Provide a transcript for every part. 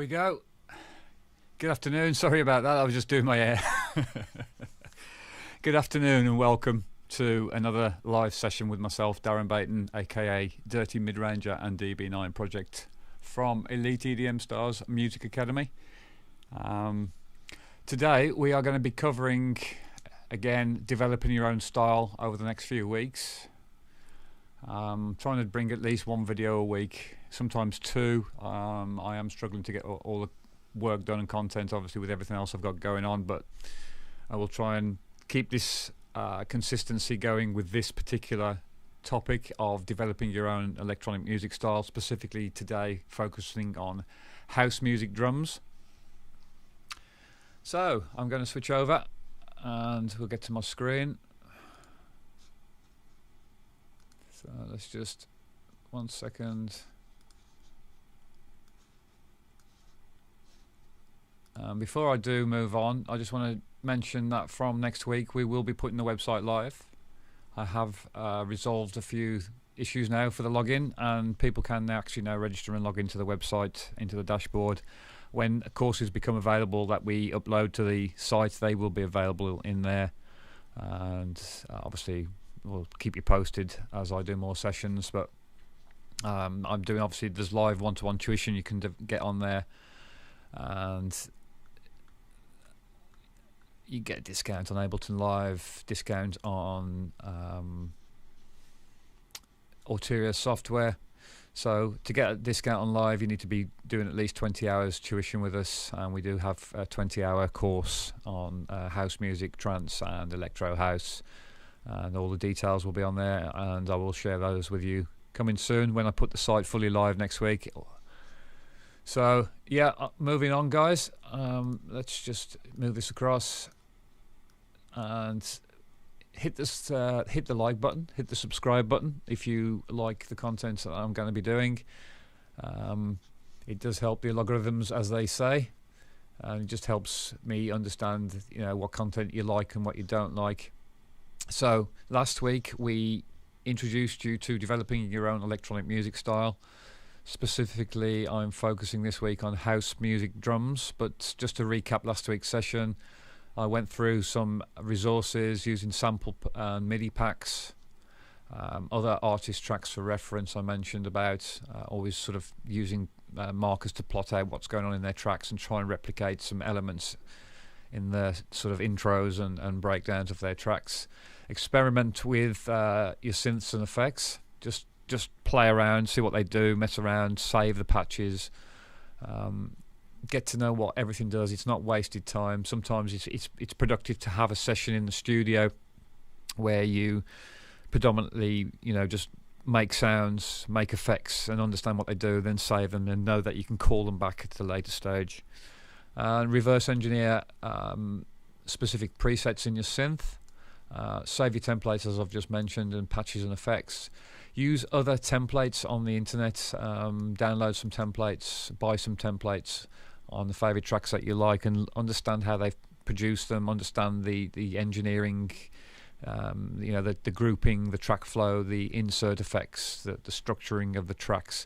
we go. Good afternoon. Sorry about that. I was just doing my hair. Good afternoon and welcome to another live session with myself, Darren Baton, aka Dirty Midranger and DB9 Project from Elite EDM Stars Music Academy. Today we are going to be covering, again, developing your own style over the next few weeks. Trying to bring at least one video a week, sometimes two. I am struggling to get all the work done and content, obviously, with everything else I've got going on, but I will try and keep this consistency going with this particular topic of developing your own electronic music style, specifically today focusing on house music drums. So I'm going to switch over and we'll get to my screen. So let's just 1 second. Before I do move on, I just want to mention that from next week we will be putting the website live. I have resolved a few issues now for the login, and people can actually now register and log into the website, into the dashboard. When courses become available that we upload to the site, they will be available in there, and obviously we'll keep you posted as I do more sessions. But I'm doing, obviously there's live one-to-one tuition you can get on there, and you get a discount on Ableton Live, discount on Ulterior software. So to get a discount on Live, you need to be doing at least 20 hours tuition with us, and we do have a 20-hour course on house music, trance and electro house, and all the details will be on there, and I will share those with you coming soon when I put the site fully live next week. So yeah, moving on, guys. Let's just move this across and hit this, hit the like button, hit the subscribe button if you like the content that I'm going to be doing. It does help the algorithms, as they say, and it just helps me understand, you know, what content you like and what you don't like. So last week we introduced you to developing your own electronic music style. Specifically, I'm focusing this week on house music drums, but just to recap last week's session, I went through some resources using sample and MIDI packs, other artist tracks for reference I mentioned about, always sort of using markers to plot out what's going on in their tracks and try and replicate some elements in the sort of intros and breakdowns of their tracks. Experiment with your synths and effects, just play around, see what they do, mess around, save the patches, get to know what everything does. It's not wasted time. Sometimes it's productive to have a session in the studio where you predominantly, you know, just make sounds, make effects and understand what they do, then save them and know that you can call them back at a later stage. Reverse engineer specific presets in your synth, save your templates as I've just mentioned, and patches and effects. Use other templates on the internet, download some templates, buy some templates on the favorite tracks that you like, and understand how they've produced them, understand the engineering, you know, the grouping, the track flow, the insert effects, the structuring of the tracks.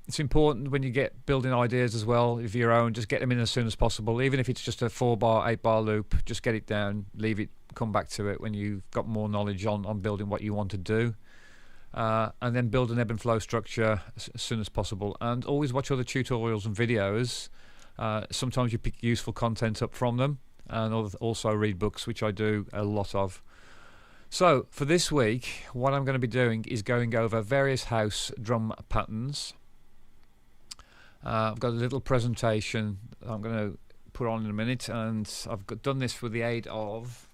It's important when you get building ideas as well of your own, just get them in as soon as possible, even if it's just a 4-bar, 8-bar loop. Just get it down, leave it, come back to it when you've got more knowledge on building what you want to do, and then build an ebb and flow structure as soon as possible, and always watch other tutorials and videos. Sometimes you pick useful content up from them, and also read books, which I do a lot of. So for this week, what I'm going to be doing is going over various house drum patterns. I've got a little presentation I'm going to put on in a minute, and I've done this with the aid of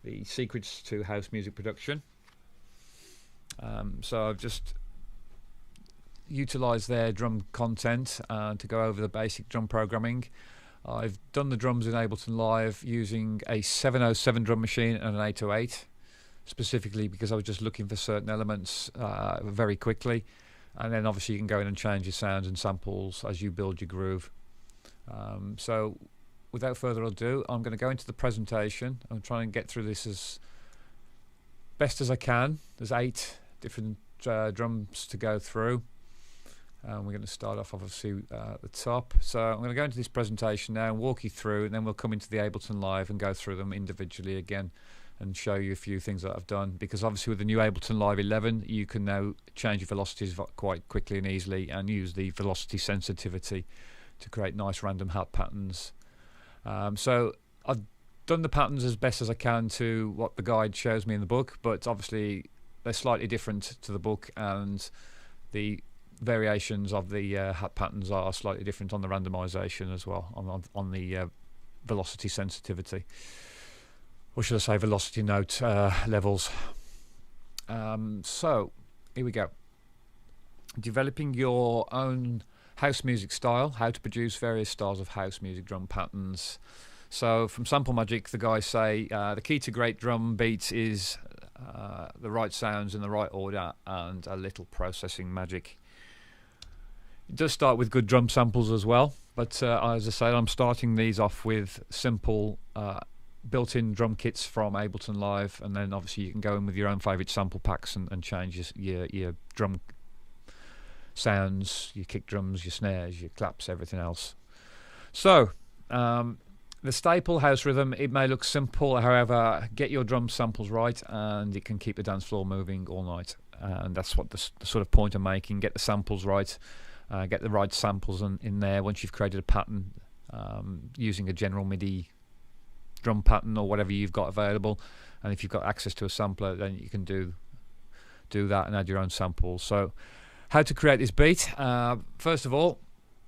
the Secrets to House Music Production. So I've just utilised their drum content to go over the basic drum programming. I've done the drums in Ableton Live using a 707 drum machine and an 808, specifically because I was just looking for certain elements very quickly. And then obviously you can go in and change your sounds and samples as you build your groove. So without further ado, I'm going to go into the presentation. I'm trying to get through this as best as I can. There's 8 different drums to go through. We're going to start off obviously at the top. So I'm going to go into this presentation now and walk you through, and then we'll come into the Ableton Live and go through them individually again and show you a few things that I've done, because obviously with the new Ableton Live 11 you can now change your velocities quite quickly and easily and use the velocity sensitivity to create nice random hat patterns. So I've done the patterns as best as I can to what the guide shows me in the book, but obviously they're slightly different to the book, and the variations of the hat patterns are slightly different on the randomization as well, on the velocity sensitivity, or should I say velocity note levels. So here we go. Developing your own house music style, how to produce various styles of house music drum patterns. So from Sample Magic, the guys say the key to great drum beats is the right sounds in the right order and a little processing magic. It does start with good drum samples as well, but as I said, I'm starting these off with simple built-in drum kits from Ableton Live, and then obviously you can go in with your own favourite sample packs and change your drum sounds, your kick drums, your snares, your claps, everything else. So the staple house rhythm, it may look simple, however, get your drum samples right and it can keep the dance floor moving all night, and that's what the sort of point I'm making. Get the samples right. Get the right samples in there once you've created a pattern using a general MIDI drum pattern or whatever you've got available, and if you've got access to a sampler, then you can do that and add your own samples. So how to create this beat? First of all,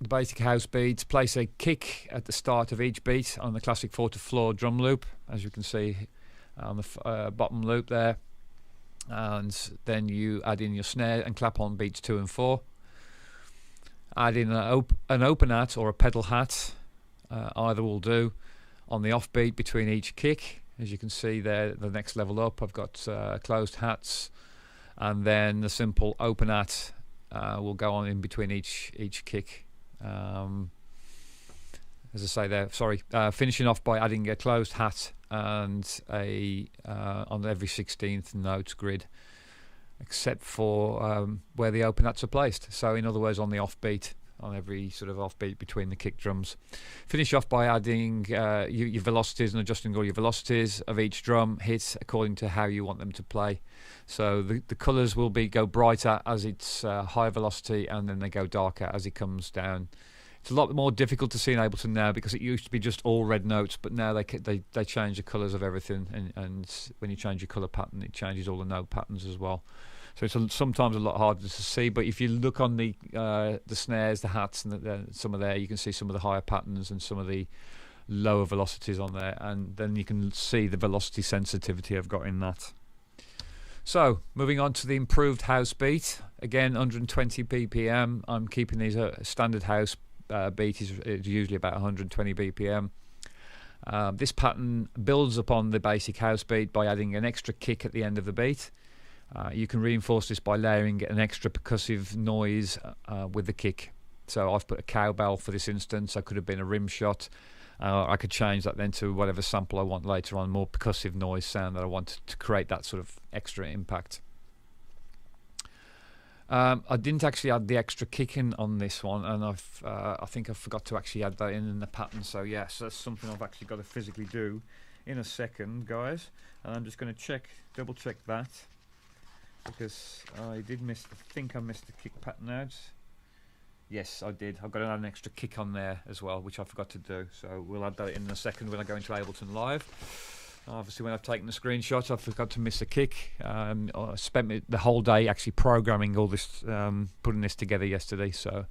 the basic house beat. Place a kick at the start of each beat on the classic 4-to-floor drum loop, as you can see on the bottom loop there, and then you add in your snare and clap on beats 2 and 4. Add in an open hat or a pedal hat, either will do, on the off beat between each kick. As you can see there, the next level up, I've got closed hats, and then the simple open hat will go on in between each kick. As I say there, sorry, finishing off by adding a closed hat and on every 16th note grid, except for where the open hats are placed. So in other words, on the offbeat, on every sort of offbeat between the kick drums. Finish off by adding your velocities and adjusting all your velocities of each drum hit according to how you want them to play. So the colours will go brighter as it's high velocity, and then they go darker as it comes down. It's a lot more difficult to see in Ableton now, because it used to be just all red notes, but now they change the colours of everything, and when you change your colour pattern, it changes all the note patterns as well. So it's sometimes a lot harder to see, but if you look on the snares, the hats, and some of there, you can see some of the higher patterns and some of the lower velocities on there, and then you can see the velocity sensitivity I've got in that. So moving on to the improved house beat, again 120 BPM. I'm keeping these standard house beat is usually about 120 BPM. This pattern builds upon the basic house beat by adding an extra kick at the end of the beat. You can reinforce this by layering an extra percussive noise with the kick. So I've put a cowbell for this instance. I could have been a rim shot. I could change that then to whatever sample I want later on, more percussive noise sound that I want to create that sort of extra impact. I didn't actually add the extra kick in on this one, and I think I forgot to actually add that in the pattern. So yes, that's something I've actually got to physically do in a second, guys. And I'm just going to double check that, because I think I missed the kick pattern out. Yes, I did. I've got to add an extra kick on there as well, which I forgot to do. So we'll add that in a second when I go into Ableton Live. Obviously, when I've taken the screenshot, I forgot to miss a kick. I spent the whole day actually programming all this, putting this together yesterday. So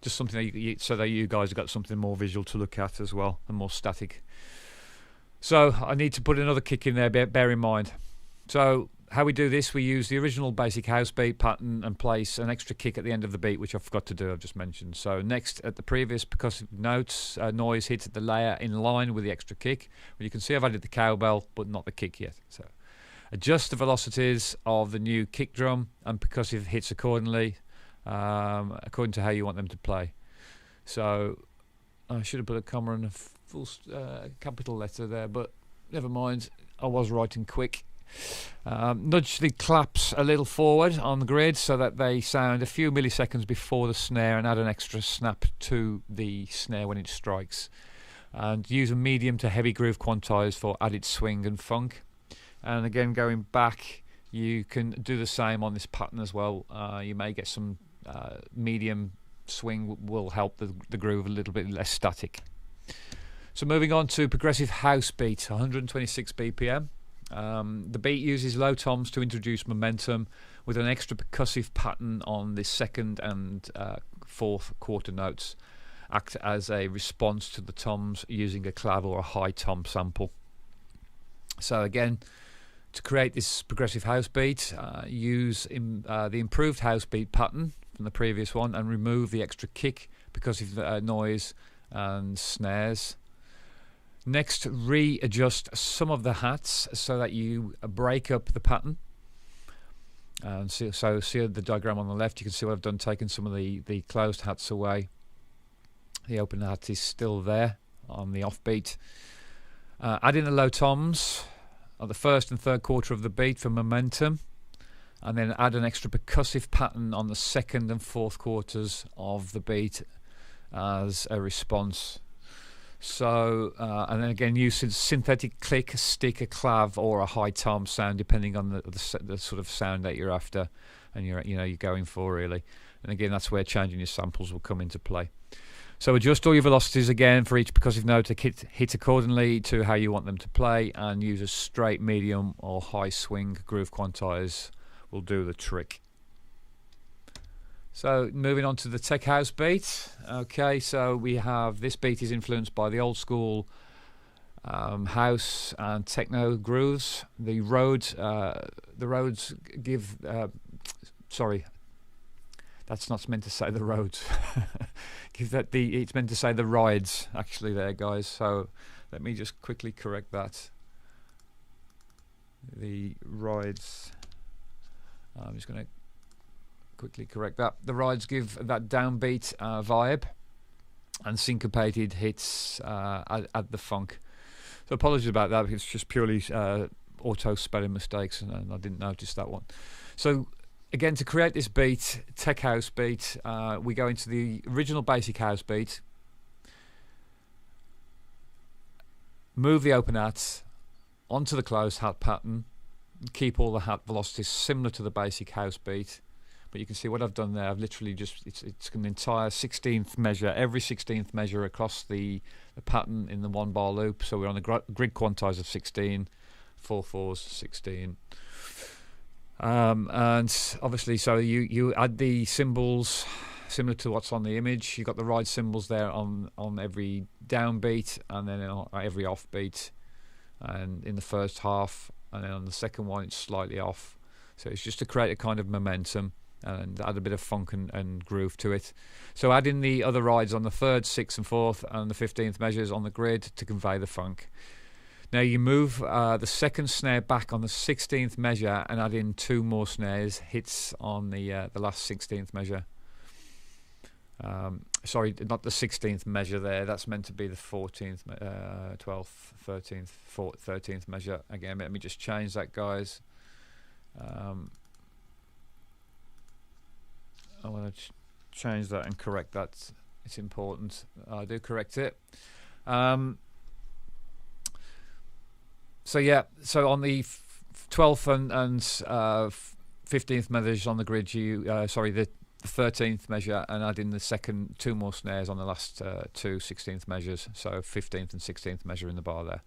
just something so that you guys have got something more visual to look at as well, and more static. So I need to put another kick in there, bear in mind. So how we do this, we use the original basic house beat pattern and place an extra kick at the end of the beat, which I forgot to do, I've just mentioned. So next, at the previous percussive notes, noise hits at the layer in line with the extra kick. Well, you can see I've added the cowbell, but not the kick yet. So adjust the velocities of the new kick drum and percussive hits accordingly, according to how you want them to play. So I should have put a comma and a full capital letter there, but never mind, I was writing quick. Nudge the claps a little forward on the grid so that they sound a few milliseconds before the snare, and add an extra snap to the snare when it strikes. And use a medium to heavy groove quantize for added swing and funk. And again, going back, you can do the same on this pattern as well. You may get some medium swing, will help the groove a little bit less static. So moving on to progressive house beat, 126 BPM. The beat uses low toms to introduce momentum, with an extra percussive pattern on the second and fourth quarter notes. Act as a response to the toms using a clav or a high tom sample. So again, to create this progressive house beat, use the improved house beat pattern from the previous one and remove the extra kick, percussive noise and snares. Next, readjust some of the hats so that you break up the pattern. And see the diagram on the left, you can see what I've done, taken some of the closed hats away. The open hat is still there on the offbeat. Add in the low toms at the first and third quarter of the beat for momentum, and then add an extra percussive pattern on the second and fourth quarters of the beat as a response. So, and then again, use synthetic click, stick, a clav, or a high tom sound, depending on the sort of sound that you're after, and you're going for really. And again, that's where changing your samples will come into play. So adjust all your velocities again for each percussive note to hit accordingly to how you want them to play, and use a straight, medium, or high swing groove quantize will do the trick. So moving on to the tech house beat. Okay, so we have this beat is influenced by the old school house and techno grooves. The Rhodes give sorry, that's not meant to say the Rhodes. It's meant to say the rides actually there, guys. So let me just quickly correct that. The rides. I'm just going to quickly correct that. The rides give that downbeat vibe and syncopated hits add the funk. So apologies about that, because it's just purely auto spelling mistakes, and I didn't notice that one. So again, to create this beat, tech house beat, we go into the original basic house beat, move the open hats onto the closed hat pattern, keep all the hat velocities similar to the basic house beat. But you can see what I've done there. I've literally just, it's an entire 16th measure, every 16th measure across the pattern in the 1 bar loop. So we're on the grid quantize of 16, 4/4s, 16. And obviously, so you add the cymbals similar to what's on the image. You've got the ride cymbals there on every downbeat, and then on every offbeat, and in the first half, and then on the second one it's slightly off. So it's just to create a kind of momentum and add a bit of funk and groove to it. So add in the other rides on the 3rd, 6th and 4th and the 15th measures on the grid to convey the funk. Now you move the second snare back on the 16th measure and add in 2 more snares hits on the last 16th measure. Sorry, not the 16th measure there. That's meant to be the 14th, 12th, 13th, 4th, 13th measure. Again, let me just change that, guys. I want to change that and correct that. It's important. I do correct it. So yeah, so on the 12th and 15th measures on the grid, you the 13th measure, and add in the second 2 more snares on the last 2 16th measures, so 15th and 16th measure in the bar there.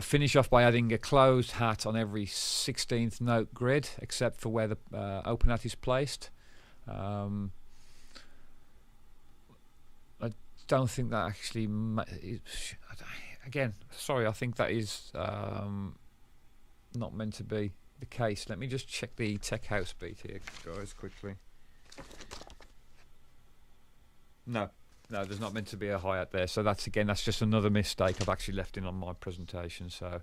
Finish off by adding a closed hat on every 16th note grid, except for where the open hat is placed. I don't think that actually again, sorry, I think that is not meant to be the case. Let me just check the tech house beat here, guys, quickly. No, there's not meant to be a hi-hat there. So that's just another mistake I've actually left in on my presentation. So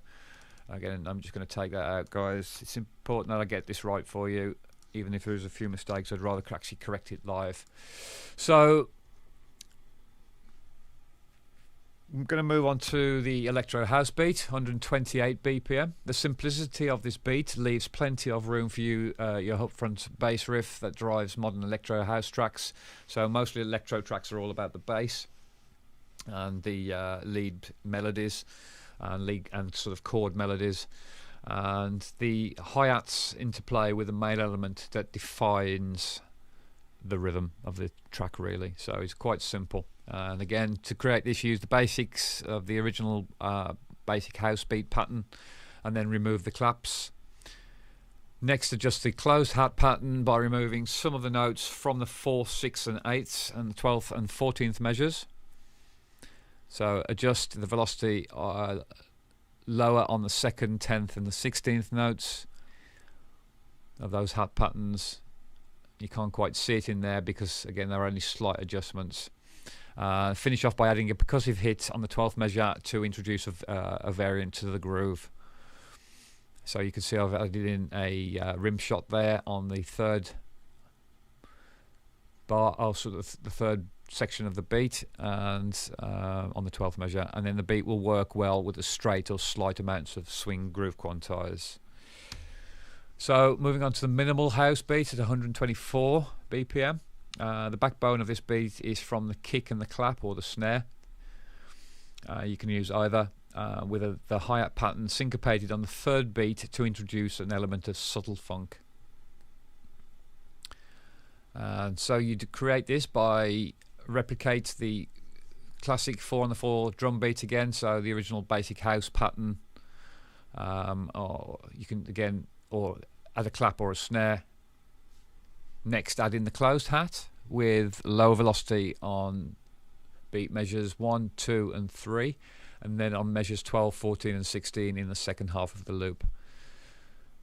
again, I'm just going to take that out, guys. It's important that I get this right for you. Even if there's a few mistakes, I'd rather actually correct it live. So I'm going to move on to the electro house beat, 128 BPM. The simplicity of this beat leaves plenty of room for you, your upfront bass riff that drives modern electro house tracks. So mostly electro tracks are all about the bass and the lead melodies and sort of chord melodies, and the hi-hats interplay with the main element that defines the rhythm of the track, really. So it's quite simple. And again, to create this, use the basics of the original basic house beat pattern, and then remove the claps. Next, adjust the closed hat pattern by removing some of the notes from the 4th, 6th and 8th and the 12th and 14th measures. So adjust the velocity lower on the 2nd, 10th and the 16th notes of those hat patterns. You can't quite see it in there because, again, there are only slight adjustments. Finish off by adding a percussive hit on the 12th measure to introduce a variant to the groove. So you can see I've added in a rim shot there on the 3rd bar, also the 3rd section of the beat, and on the 12th measure, and then the beat will work well with the straight or slight amounts of swing groove quantize. So moving on to the minimal house beat at 124 BPM. The backbone of this beat is from the kick and the clap or the snare. You can use either with the hi-hat pattern syncopated on the 3rd beat to introduce an element of subtle funk. And so you create this by replicate the classic 4/4 drum beat again, so the original basic house pattern, or you can again or add a clap or a snare. Next, add in the closed hat with low velocity on beat measures 1, 2 and 3, and then on measures 12, 14 and 16 in the second half of the loop.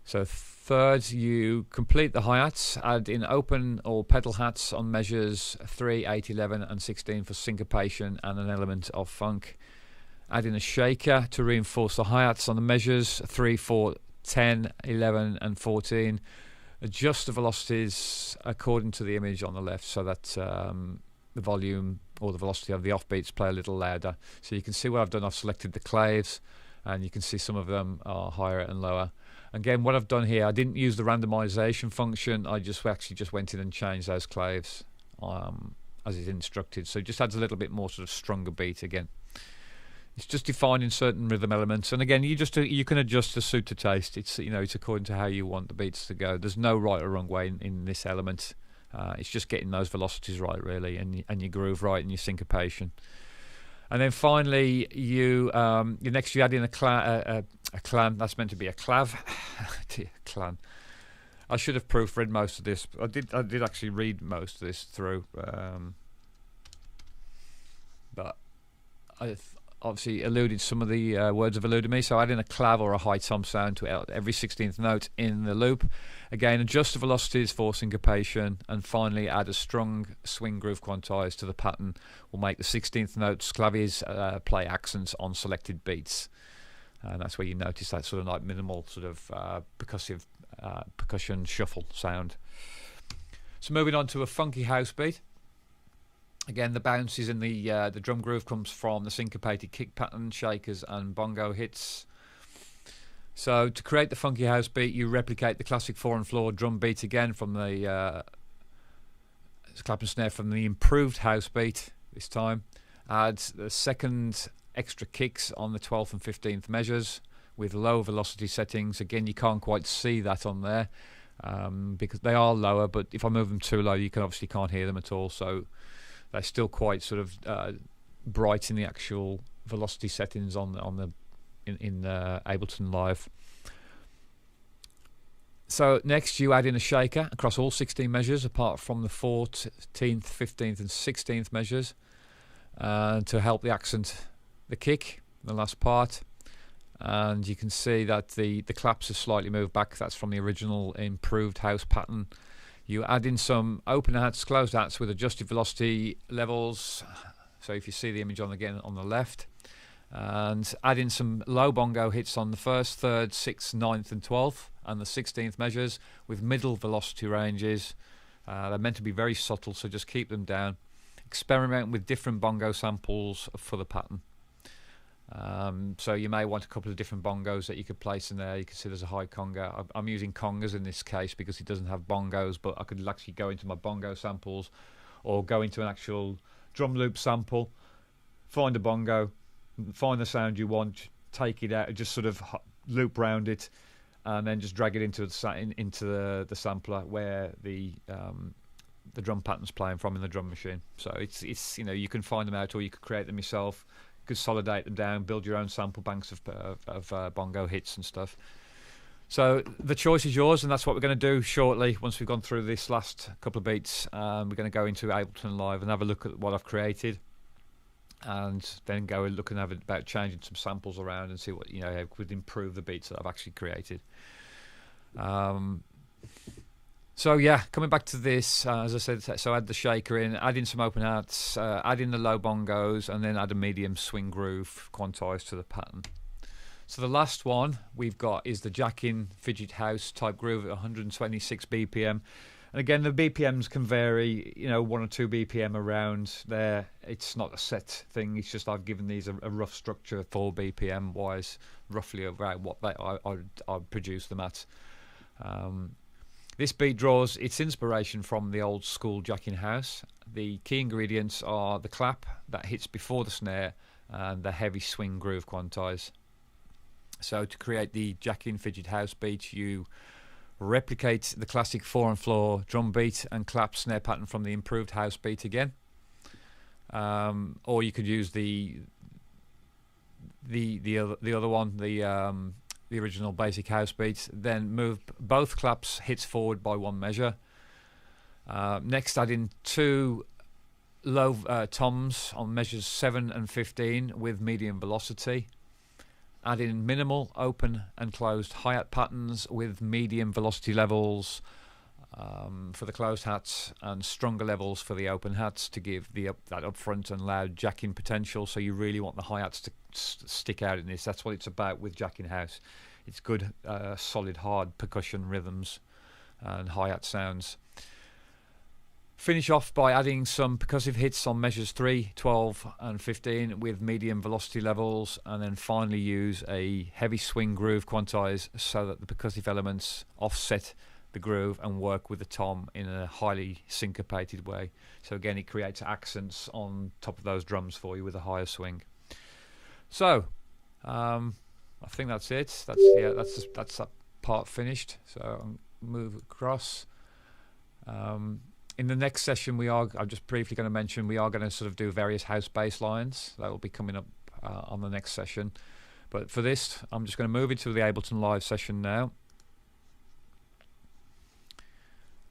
So third, you complete the hi-hats, add in open or pedal hats on measures 3, 8, 11 and 16 for syncopation and an element of funk. Add in a shaker to reinforce the hi-hats on the measures 3, 4, 10, 11 and 14. Adjust the velocities according to the image on the left so that the volume or the velocity of the offbeats play a little louder. So you can see what I've done, I've selected the claves and you can see some of them are higher and lower. Again, what I've done here, I didn't use the randomization function, I actually just went in and changed those claves as it's instructed, so it just adds a little bit more sort of stronger beat again. It's just defining certain rhythm elements, and again, you can adjust to suit the taste. It's it's according to how you want the beats to go. There's no right or wrong way in this element. It's just getting those velocities right, really, and your groove right and your syncopation. And then finally, you next you add in a clan. That's meant to be a clav. Clan. I should have proofread most of this. I did actually read most of this through, but I obviously eluded some of the words have eluded me. So add in a clav or a high tom sound to every 16th note in the loop. Again, adjust the velocities for syncopation, and finally add a strong swing groove quantize to the pattern. Will make the 16th notes claviers play accents on selected beats, and that's where you notice that sort of like minimal sort of percussive percussion shuffle sound. So moving on to a funky house beat. Again, the bounces in the drum groove comes from the syncopated kick pattern, shakers and bongo hits. So to create the funky house beat, you replicate the classic 4/4 drum beat again from the clap and snare from the improved house beat this time. Add the second extra kicks on the 12th and 15th measures with low velocity settings. Again, you can't quite see that on there because they are lower, but if I move them too low, you obviously can't hear them at all. So they're still quite sort of bright in the actual velocity settings in Ableton Live. So next you add in a shaker across all 16 measures apart from the 14th, 15th and 16th measures to help the accent the kick, the last part. And you can see that the claps are slightly moved back. That's from the original improved house pattern. You add in some open hats, closed hats with adjusted velocity levels. So if you see the image on the left, and add in some low bongo hits on the 1st, 3rd, 6th, 9th and 12th and the 16th measures with middle velocity ranges. They're meant to be very subtle, so just keep them down. Experiment with different bongo samples for the pattern. So you may want a couple of different bongos that you could place in there. You can see there's a high conga. I'm using congas in this case because it doesn't have bongos, but I could actually go into my bongo samples or go into an actual drum loop sample, find a bongo, find the sound you want, take it out, just sort of loop round it, and then just drag it into the sampler where the drum pattern's playing from in the drum machine. So it's you know, you can find them out or you could create them yourself, consolidate them down, build your own sample banks of bongo hits and stuff. So the choice is yours, and that's what we're going to do shortly. Once we've gone through this last couple of beats, we're going to go into Ableton Live and have a look at what I've created, and then go and look and have about changing some samples around and see what, you know, could improve the beats that I've actually created. So yeah, coming back to this, as I said, so add the shaker in, add in some open hats, add in the low bongos, and then add a medium swing groove quantized to the pattern. So the last one we've got is the jack-in fidget house type groove at 126 BPM. And again, the BPMs can vary, you know, 1 or 2 BPM around there. It's not a set thing. It's just I've given these a rough structure for BPM wise, roughly around what I'd produce them at. This beat draws its inspiration from the old school jack-in house. The key ingredients are the clap that hits before the snare and the heavy swing groove quantize. So to create the jack-in fidget house beat, you replicate the classic 4-on-floor drum beat and clap snare pattern from the improved house beat again, or you could use the other one, the original basic house beat. Then move both claps hits forward by 1 measure. Next, add in 2 low toms on measures 7 and 15 with medium velocity. Add in minimal open and closed hi-hat patterns with medium velocity levels for the closed hats and stronger levels for the open hats to give that upfront and loud jacking potential. So you really want the hi-hats to stick out in this. That's what it's about with jacking house. It's good, solid, hard percussion rhythms and hi-hat sounds. Finish off by adding some percussive hits on measures 3, 12 and 15 with medium velocity levels, and then finally use a heavy swing groove quantize so that the percussive elements offset the groove and work with the tom in a highly syncopated way. So again, it creates accents on top of those drums for you with a higher swing. So I think that's it. That's that part finished. So I'll move across. In the next session, I'm just briefly going to mention, we are going to sort of do various house bass lines. That will be coming up on the next session. But for this, I'm just going to move into the Ableton Live session now.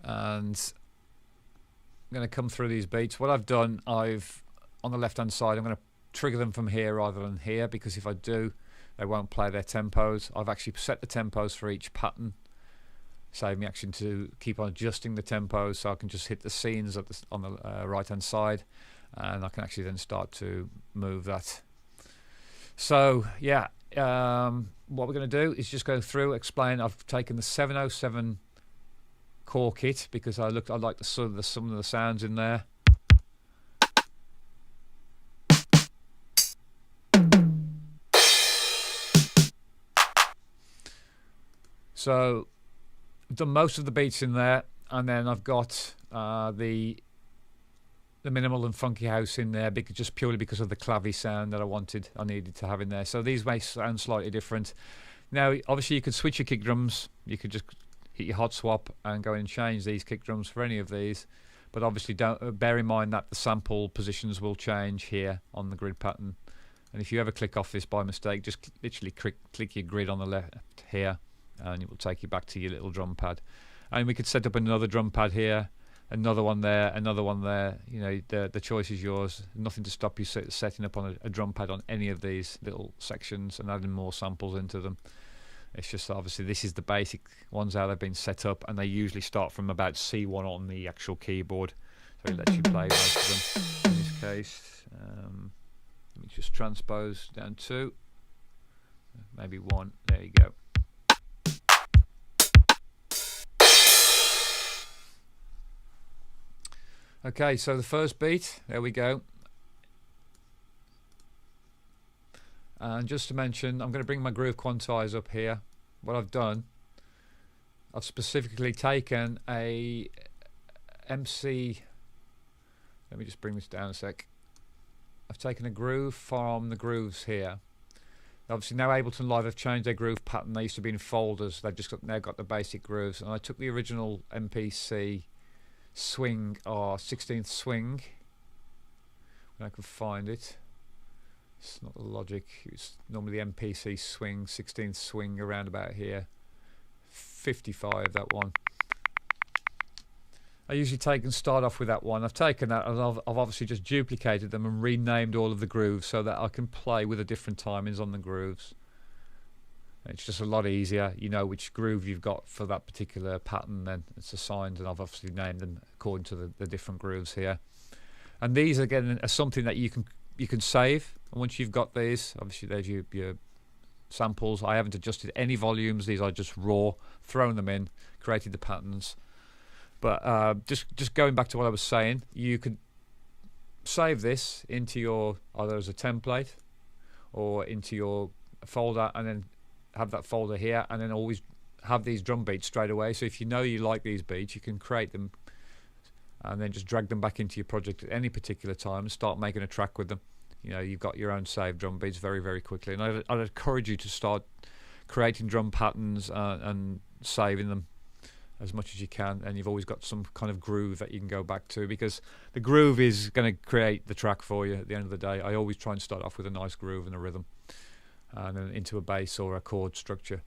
And I'm going to come through these beats. What I've done, on the left-hand side, I'm going to trigger them from here rather than here, because if I do, they won't play their tempos. I've actually set the tempos for each pattern, save me actually to keep on adjusting the tempos, so I can just hit the scenes on the right hand side, and I can actually then start to move that. So yeah, what we're going to do is just go through, explain. I've taken the 707 core kit because I like some of the sounds in there. So done most of the beats in there, and then I've got the minimal and funky house in there just purely because of the clavy sound that I needed to have in there. So these may sound slightly different. Now obviously you could switch your kick drums, you could just hit your hot swap and go in and change these kick drums for any of these, but obviously don't bear in mind that the sample positions will change here on the grid pattern, and if you ever click off this by mistake, just literally click your grid on the left here, and it will take you back to your little drum pad. And we could set up another drum pad here, another one there, another one there. You know, the choice is yours. Nothing to stop you setting up on a drum pad on any of these little sections and adding more samples into them. It's just obviously this is the basic ones how they've been set up, and they usually start from about C1 on the actual keyboard, so it lets you play most of them. In this case, let me just transpose down 2, maybe 1. There you go. Okay, so the first beat, there we go. And just to mention, I'm going to bring my groove quantize up here. What I've done, I've specifically taken a MC, let me just bring this down a sec. I've taken a groove from the grooves here. Obviously now Ableton Live have changed their groove pattern. They used to be in folders. They've just now got the basic grooves. And I took the original MPC swing, or 16th swing, when I could find it. It's not the Logic, it's normally the MPC swing, 16th swing, around about here. 55, that one. I usually take and start off with that one. I've taken that and I've obviously just duplicated them and renamed all of the grooves so that I can play with the different timings on the grooves. It's just a lot easier. You know which groove you've got for that particular pattern, then it's assigned, and I've obviously named them according to the different grooves here. And these again are something that you can save. And once you've got these, obviously there's your samples. I haven't adjusted any volumes. These are just raw, thrown them in, created the patterns. But just going back to what I was saying, you could save this into your, either as a template or into your folder, and then have that folder here, and then always have these drum beats straight away. So if you know you like these beats, you can create them and then just drag them back into your project at any particular time and start making a track with them. You know, you've got your own saved drum beats very, very quickly. And I'd encourage you to start creating drum patterns and saving them as much as you can, and you've always got some kind of groove that you can go back to, because the groove is going to create the track for you at the end of the day. I always try and start off with a nice groove and a rhythm, and then into a bass or a chord structure.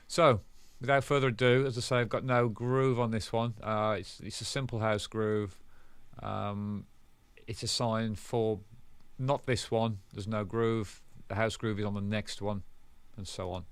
So without further ado, as I say, I've got no groove on this one. It's a simple house groove. It's assigned for not this one, there's no groove, the house groove is on the next one, and so on.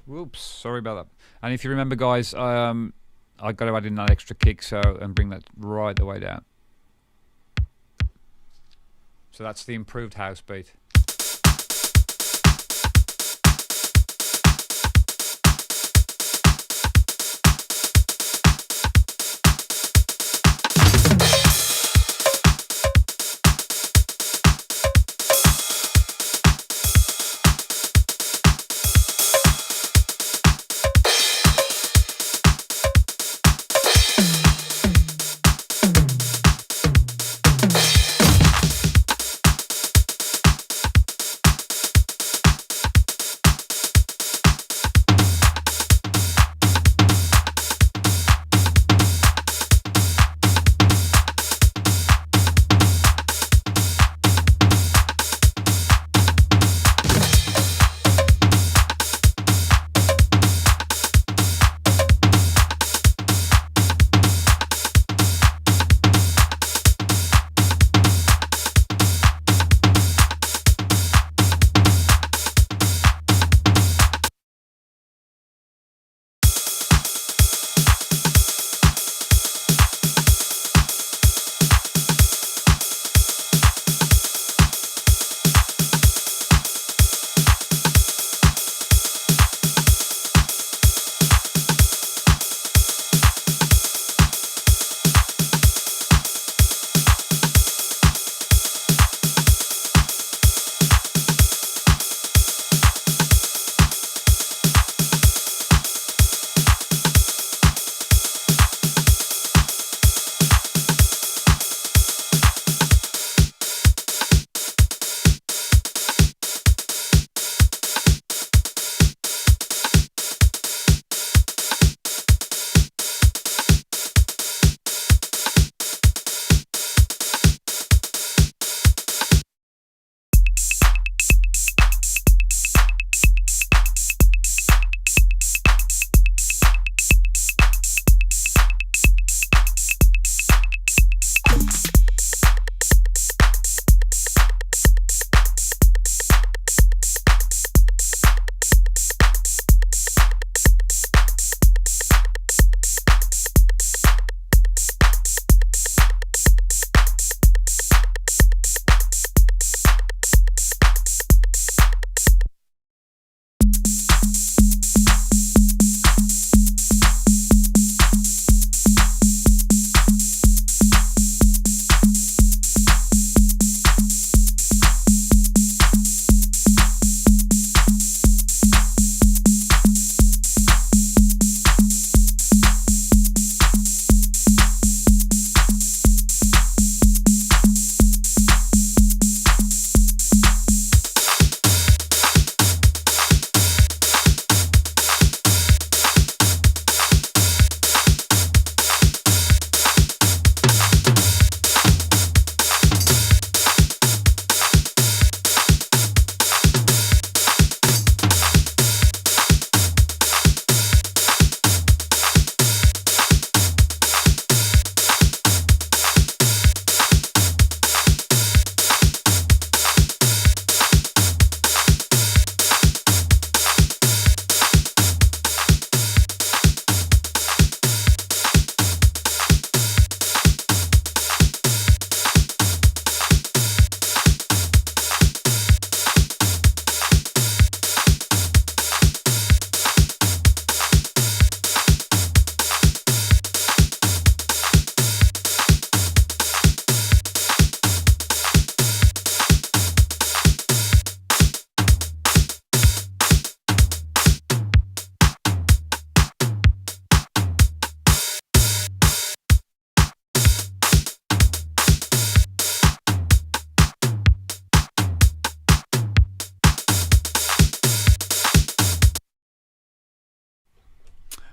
Whoops, sorry about that. And if you remember, guys, I got to add in that extra kick, and bring that right the way down. So that's the improved house beat.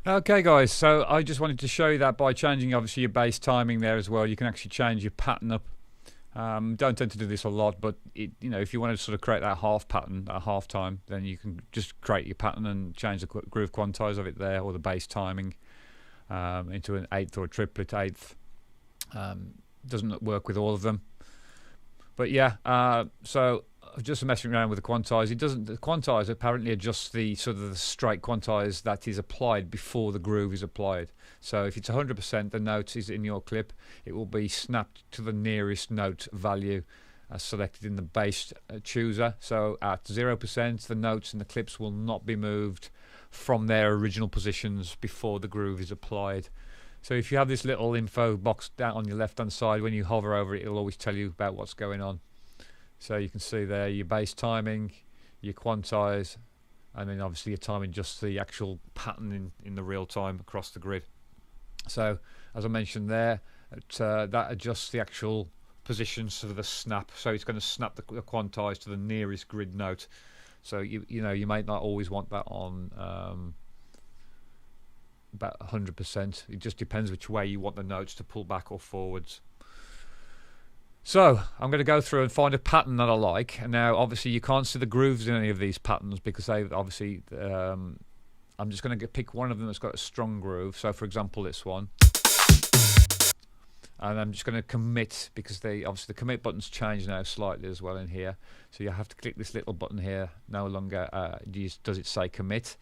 Okay guys, so I just wanted to show you that by changing obviously your bass timing there as well, you can actually change your pattern up. Don't tend to do this a lot, but if you want to sort of create that half pattern, that half time, then you can just create your pattern and change the groove quantize of it there, or the bass timing into an eighth or a triplet eighth. Doesn't work with all of them, but yeah. So just messing around with the quantize. The quantize apparently adjusts the sort of the straight quantize that is applied before the groove is applied. So if it's 100%, the note is in your clip, it will be snapped to the nearest note value selected in the bass chooser. So at 0%, the notes in the clips will not be moved from their original positions before the groove is applied. So if you have this little info box down on your left hand side, when you hover over it, it'll always tell you about what's going on. So you can see there your bass timing, your quantize, and then obviously your timing, just the actual pattern in the real time across the grid. So as I mentioned there, that adjusts the actual positions of the snap. So it's going to snap the quantize to the nearest grid note. So you might not always want that on about 100%. It just depends which way you want the notes to pull back or forwards. So I'm going to go through and find a pattern that I like. And now obviously you can't see the grooves in any of these patterns because they obviously I'm just going to pick one of them that's got a strong groove. So for example this one, and I'm just going to commit, because obviously the commit button's changed now slightly as well in here. So you have to click this little button here. No longer does it say commit.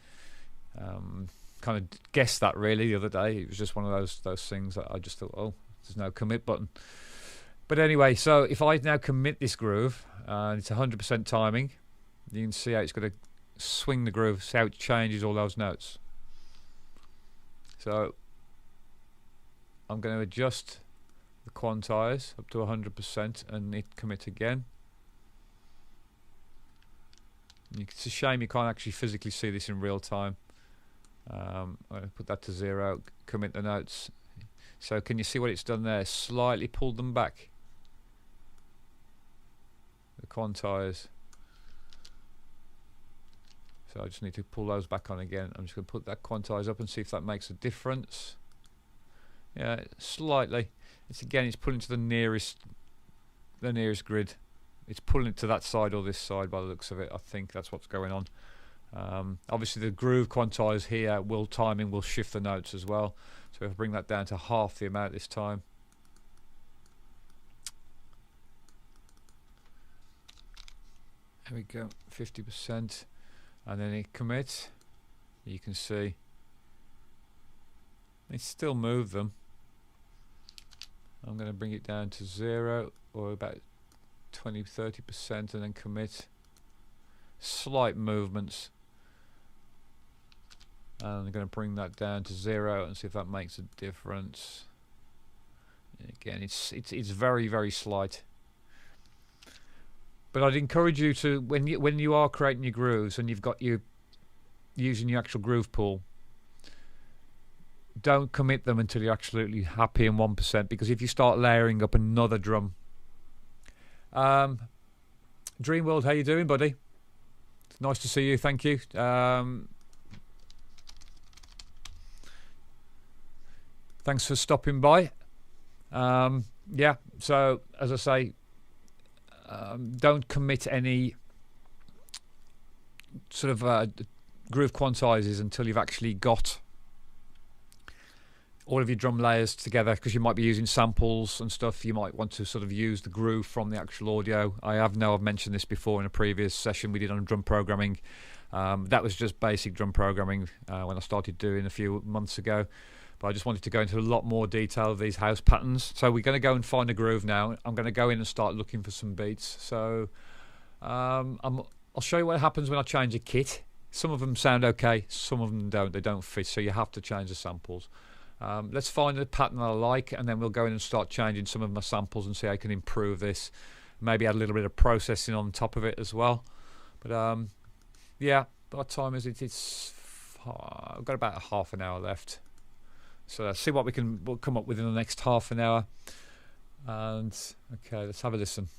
Kind of guessed that really the other day. It was just one of those things that I just thought, oh, there's no commit button. But anyway, so if I now commit this groove, and it's 100% timing, you can see how it's going to swing the groove, see how it changes all those notes. So I'm going to adjust the quantize up to 100% and hit commit again. It's a shame you can't actually physically see this in real time. I'm going to put that to 0, commit the notes. So can you see what it's done there? Slightly pulled them back. The quantize. So I just need to pull those back on again. I'm just going to put that quantize up and see if that makes a difference. Yeah, slightly. It's pulling to the nearest grid. It's pulling it to that side or this side by the looks of it. I think that's what's going on. Obviously the groove quantize here timing will shift the notes as well. So if I bring that down to half the amount this time. There we go, 50%, and then hit commit. You can see it still moved them. I'm going to bring it down to 0 or about 20-30% and then commit. Slight movements, and I'm going to bring that down to 0 and see if that makes a difference. Again, it's very, very slight. But I'd encourage you to, when you are creating your grooves and you've got using your actual groove pool, don't commit them until you're absolutely happy in 1%, because if you start layering up another drum. Dreamworld, how you doing, buddy? Nice to see you, thank you. Thanks for stopping by. Yeah, so as I say, don't commit any sort of groove quantizes until you've actually got all of your drum layers together, because you might be using samples and stuff. You might want to sort of use the groove from the actual audio. I've mentioned this before in a previous session we did on drum programming. That was just basic drum programming when I started doing a few months ago. But I just wanted to go into a lot more detail of these house patterns. So we're going to go and find a groove now. I'm going to go in and start looking for some beats. So I'll show you what happens when I change a kit. Some of them sound okay, some of them don't. They don't fit, so you have to change the samples. Let's find a pattern that I like, and then we'll go in and start changing some of my samples and see how I can improve this. Maybe add a little bit of processing on top of it as well. But yeah, what time is it? I've got about half an hour left. So let's see what we'll come up with in the next half an hour. And okay, let's have a listen.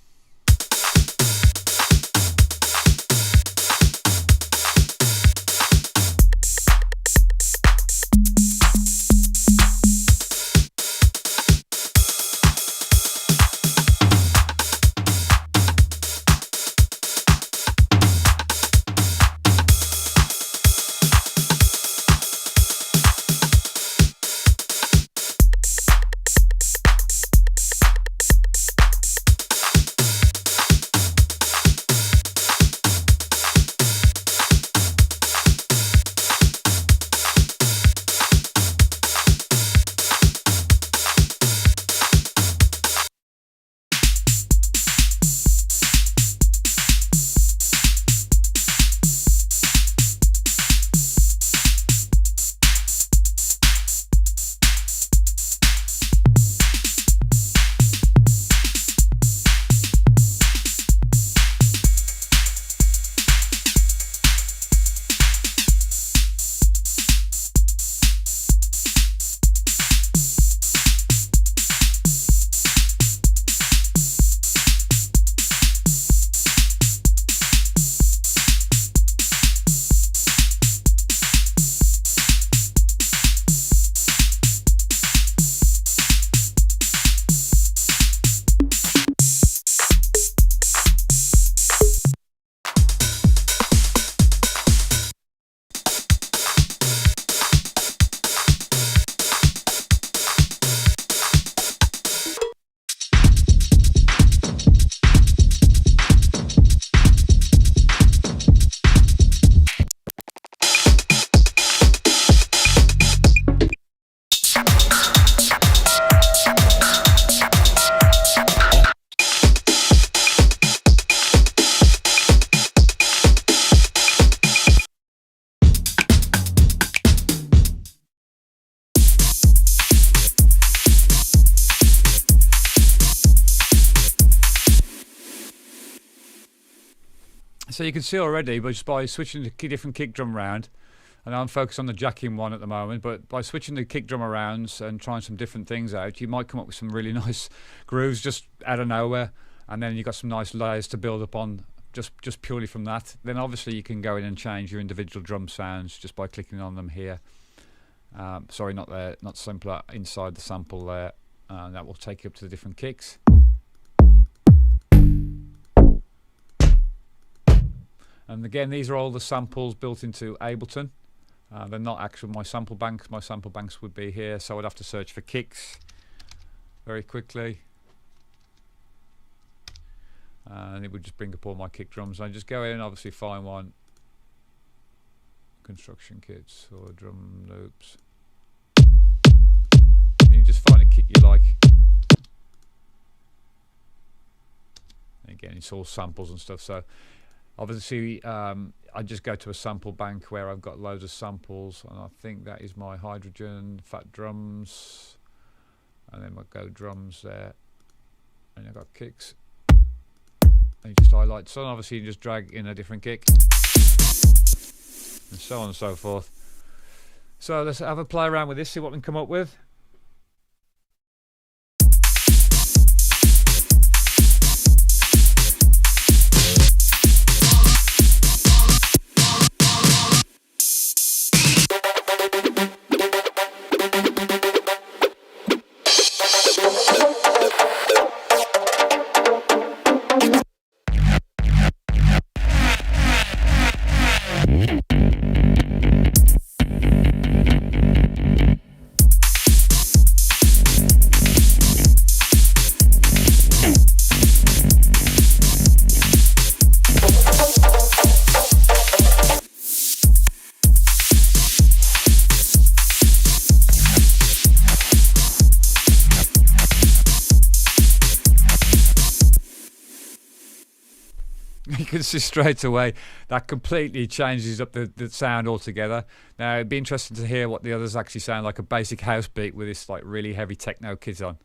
So you can see already, but just by switching the different kick drum around, and I'm focused on the jacking one at the moment, but by switching the kick drum around and trying some different things out, you might come up with some really nice grooves just out of nowhere, and then you've got some nice layers to build up on just purely from that. Then obviously you can go in and change your individual drum sounds just by clicking on them here. Sorry, not there, not simpler, inside the sample there. That will take you up to the different kicks. And again, these are all the samples built into Ableton. They're not actually my sample banks. My sample banks would be here, so I'd have to search for kicks very quickly. And it would just bring up all my kick drums. I just go in and obviously find one. Construction kits or drum loops. And you just find a kick you like. And again, it's all samples and stuff. So obviously, I just go to a sample bank where I've got loads of samples, and I think that is my hydrogen, fat drums, and then I go drums there, and I've got kicks. And you just highlight. So obviously you just drag in a different kick, and so on and so forth. So let's have a play around with this, see what we can come up with. You can see straight away that completely changes up the sound altogether. Now it'd be interesting to hear what the others actually sound like, a basic house beat with this like really heavy techno kit on.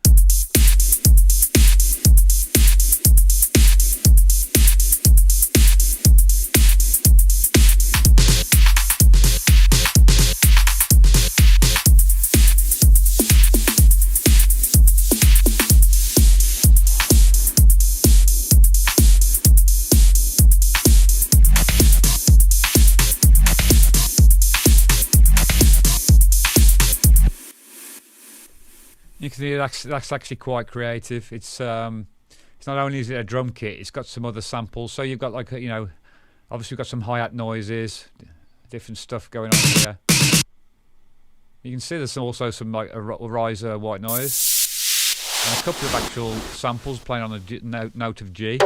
You can see that's actually quite creative. It's not only is it a drum kit, it's got some other samples. So you've got like obviously you've got some hi-hat noises, different stuff going on here. You can see there's also some like a riser white noise, and a couple of actual samples playing on a note of G.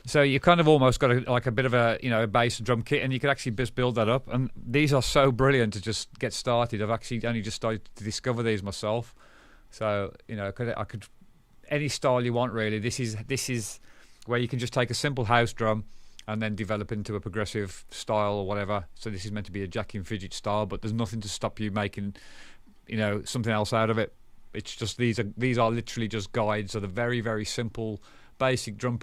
So you kind of almost got a bit of a a bass and drum kit, and you could actually just build that up. And these are so brilliant to just get started. I've actually only just started to discover these myself. So I could any style you want really. This is where you can just take a simple house drum and then develop into a progressive style or whatever. So this is meant to be a jacking fidget style, but there's nothing to stop you making something else out of it. It's just these are literally just guides. So the very, very simple basic drum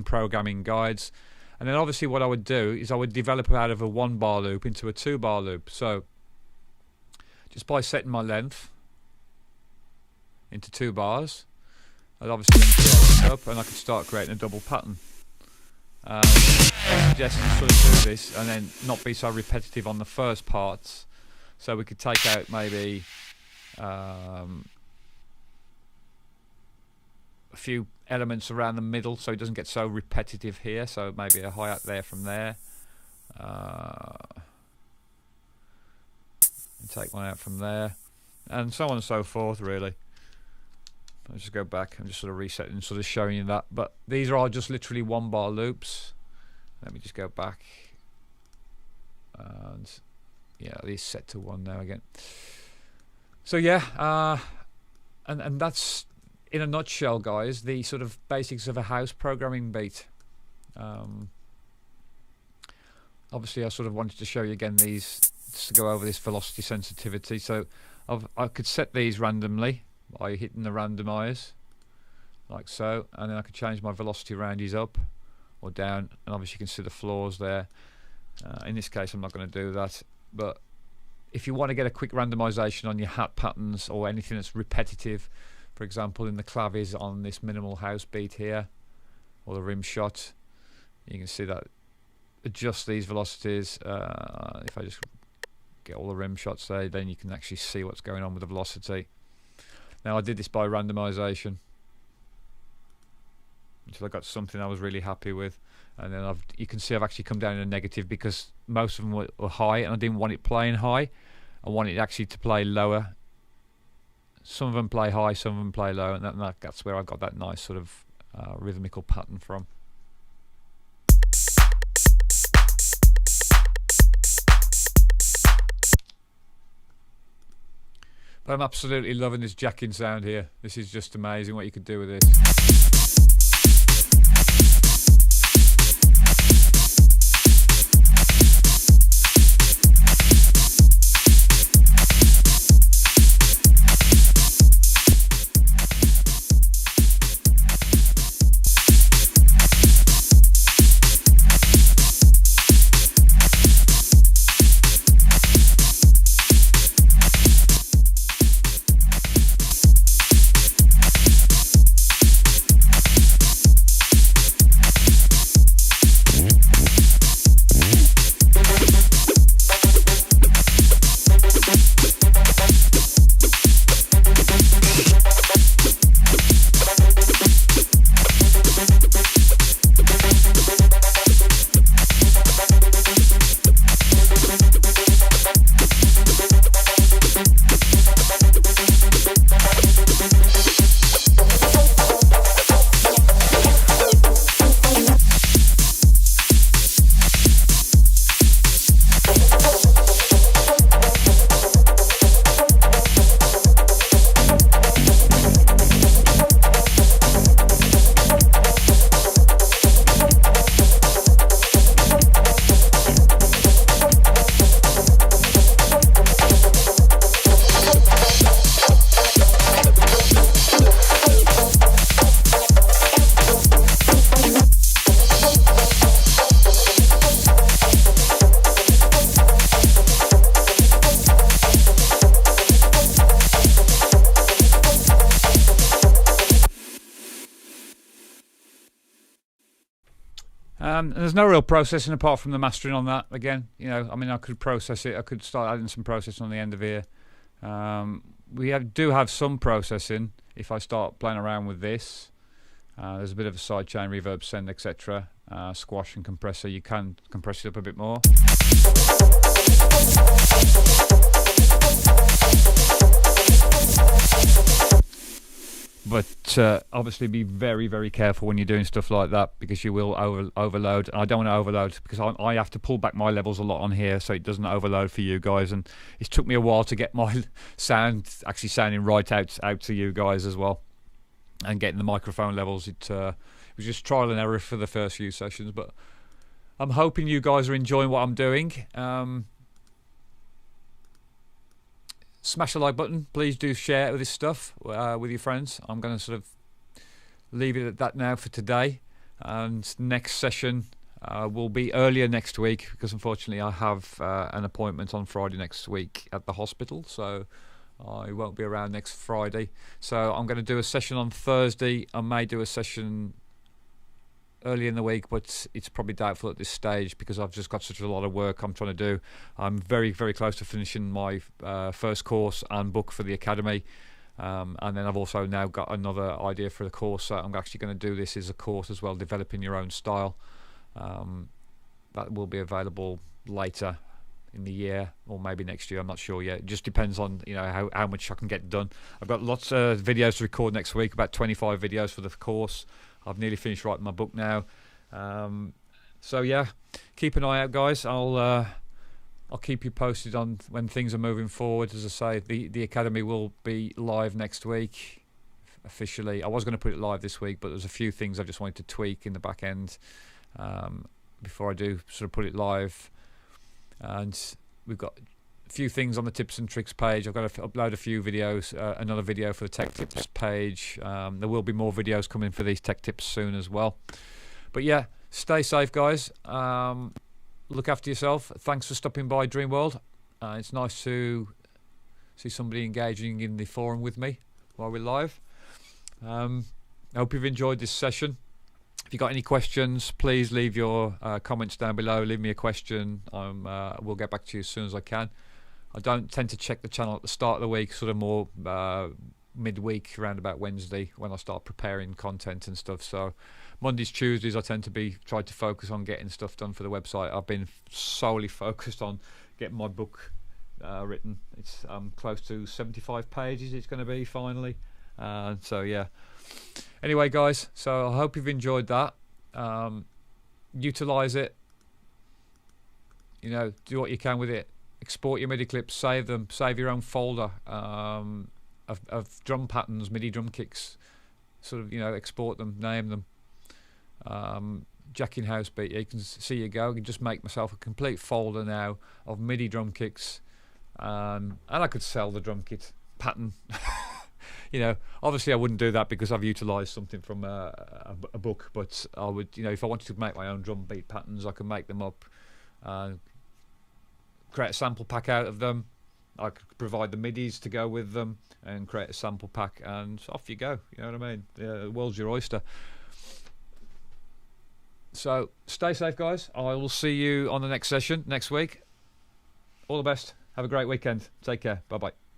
programming guides. And then obviously what I would do is I would develop out of a 1-bar loop into a 2-bar loop. So just by setting my length into 2 bars, I'd obviously then create it up, and I could start creating a double pattern. I suggest you sort of do this and then not be so repetitive on the first parts. So we could take out maybe a few elements around the middle so it doesn't get so repetitive here. So maybe a hi-hat there from there, and take one out from there, and so on and so forth really. I'll just go back and just sort of reset and sort of showing you that. But these are all just literally 1-bar loops. Let me just go back, and yeah, these set to 1 now again. So yeah, and that's in a nutshell, guys, the sort of basics of a house programming beat. Obviously I sort of wanted to show you again these just to go over this velocity sensitivity. So I could set these randomly by hitting the randomize, like so, and then I could change my velocity ranges up or down, and obviously you can see the floors there. In this case I'm not going to do that, but if you want to get a quick randomization on your hat patterns or anything that's repetitive, for example in the clavies on this minimal house beat here, or the rim shot, you can see that adjust these velocities. If I just get all the rim shots there, then you can actually see what's going on with the velocity. Now I did this by randomization until I got something I was really happy with, and then you can see I've actually come down in a negative because most of them were high, and I didn't want it playing high. I wanted it actually to play lower. Some of them play high, some of them play low, and that's where I got that nice sort of rhythmical pattern from. But I'm absolutely loving this jacking sound here. This is just amazing what you could do with this. There's no real processing apart from the mastering on that. Again, you know, I mean, I could process it. I could start adding some processing on the end of here. We do have some processing if I start playing around with this. There's a bit of a sidechain, reverb send, etc. Squash and compressor. You can compress it up a bit more. But obviously be very, very careful when you're doing stuff like that, because you will overload. And I don't want to overload because I have to pull back my levels a lot on here so it doesn't overload for you guys. And it's took me a while to get my sound actually sounding right out to you guys as well. And getting the microphone levels, it was just trial and error for the first few sessions. But I'm hoping you guys are enjoying what I'm doing. Smash the like button. Please do share this stuff with your friends. I'm going to sort of leave it at that now for today. And next session will be earlier next week, because unfortunately I have an appointment on Friday next week at the hospital. So I won't be around next Friday. So I'm going to do a session on Thursday. I may do a session early in the week, but it's probably doubtful at this stage because I've just got such a lot of work I'm trying to do. I'm very, very close to finishing my first course and book for the academy, and then I've also now got another idea for the course. So I'm actually going to do this as a course as well, developing your own style. That will be available later in the year, or maybe next year. I'm not sure yet. It just depends on, you know, how much I can get done. I've got lots of videos to record next week, about 25 videos for the course. I've nearly finished writing my book now. So yeah, keep an eye out, guys. I'll keep you posted on when things are moving forward. As I say, the academy will be live next week officially. I was going to put it live this week, but there's a few things I just wanted to tweak in the back end before I do sort of put it live. And we've got few things on the tips and tricks page. I've got to upload a few videos, another video for the tech tips page. There will be more videos coming for these tech tips soon as well. But yeah, stay safe, guys. Look after yourself. Thanks for stopping by Dreamworld. It's nice to see somebody engaging in the forum with me while we're live. I hope you've enjoyed this session. If you've got any questions, please leave your comments down below. Leave me a question. We'll get back to you as soon as I can. I don't tend to check the channel at the start of the week, sort of more midweek, around about Wednesday, when I start preparing content and stuff. So Mondays, Tuesdays, I tend to try to focus on getting stuff done for the website. I've been solely focused on getting my book written. It's close to 75 pages it's going to be finally. So yeah. Anyway, guys, so I hope you've enjoyed that. Utilize it. You know, do what you can with it. Export your MIDI clips, save them, save your own folder of drum patterns, MIDI drum kicks. Sort of, you know, export them, name them. Jacking house beat. You can see you go. I can just make myself a complete folder now of MIDI drum kicks, and I could sell the drum kit pattern. You know, obviously I wouldn't do that because I've utilised something from a book, but I would, you know, if I wanted to make my own drum beat patterns, I could make them up, create a sample pack out of them. I could provide the MIDIs to go with them and create a sample pack, and off you go. You know what I mean? The world's your oyster. So stay safe, guys. I will see you on the next session next week. All the best. Have a great weekend. Take care. Bye bye.